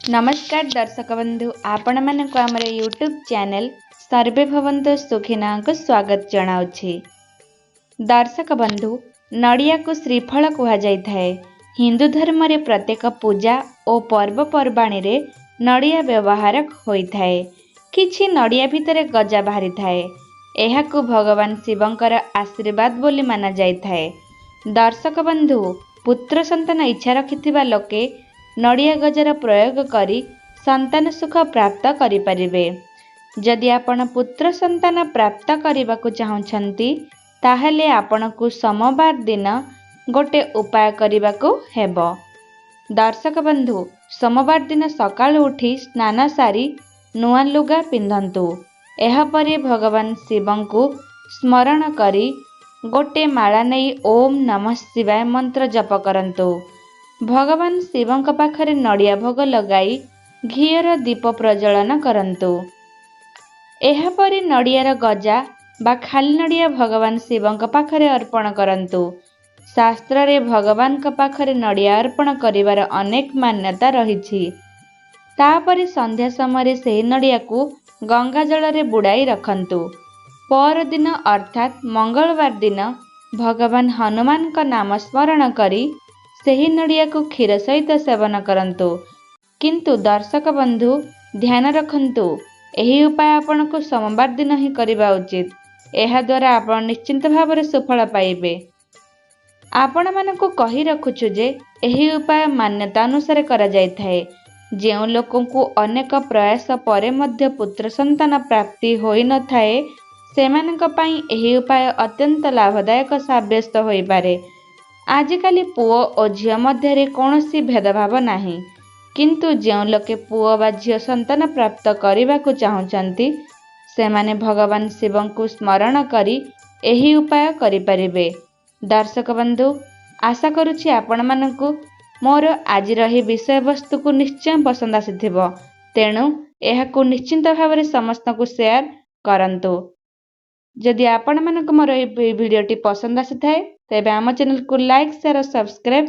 नमस्कार दर्शक बंधु आपण मानक आमर यूट्यूब चैनल सर्वे भवन्तु सुखिना को स्वागत जनाउछि। दर्शक बंधु नड़िया को श्रीफल कहा जाए। हिंदू धर्म रे प्रत्येक पूजा और पर्वपर्वाणी रे नड़िया व्यवहार होइथाए। किछि नड़िया भितरे गजा बाहरी थाए। एहाकु भगवान शिवंकर आशीर्वाद बोली माना जाइथाए। दर्शक बंधु पुत्र संतान इच्छा रखिथिबा लोके नड़िया गजार प्रयोग करी संतान सुख प्राप्त करिपारिबे। जदि आपण पुत्र संतान प्राप्त करने को चाहछंती ताहले आपनकु सोमवार दिन गोटे उपाय करने को हेबो। दर्शक बंधु सोमवार दिन सकाळ उठी स्नान सारी नुआ लुगा पिंधंतु। एहापरे भगवान शिवंकु स्मरण करी गोटे माला नहीं ओम नमः शिवाय मंत्र जप करंतु। भगवान शिवंक पाखरे नड़िया भोग लगाई घीयर दीप प्रज्वलन करंतु। एहापरे नड़ियार गजा बा खाली नड़िया भगवान शिवंक पाखरे अर्पण करंतु। शास्त्र रे भगवान का पाखरे नड़िया अर्पण करिवार अनेक मान्यता रहिछि। तापरे संध्या समय से नड़िया को गंगा जल रे बुड़ाई रखंतु। पर दिन अर्थात मंगलवार दिन भगवान हनुमान का नाम स्मरण करी सेही नड़िया को क्षीर सहित सेवन करंतु। किंतु दर्शक बंधु ध्यान रखंतु एही उपाय आपण को सोमवार दिन ही करिबा उचित। एहा द्वारा आपण निश्चिंत भाव सुफल पाइबे। आपण मानकु कहि रखुछु जे एही उपाय मान्यता अनुसार करा जाइथाए। जेउ लोकन को अनेक प्रयास परे मध्य पुत्र संतान प्राप्ति होई न थाए सेमानक पई एही उपाय अत्यंत लाभदायक साब्यस्त होई पारे। आजिकाली पुओ और झियो मध्य कौनसी भेदभाव नाही। किंतु जो लोके पुओ बा झियो संतान प्राप्त करने को चाहछंती सेमाने भगवान शिवं को स्मरण करी एही उपाय करिपारिबे। दर्शक बंधु आशा करुछि आपण मानकु मोर आजिर ही विषय वस्तु को निश्चय पसंद आसीथिबो। तेणु एहाकु निश्चिंत भाव समस्त को शेयर करंतु। जदि आपण मानक मोर भिडियोटी पसंद आसी थाए तेबे आम चैनल को लाइक शेयर और सब्सक्राइब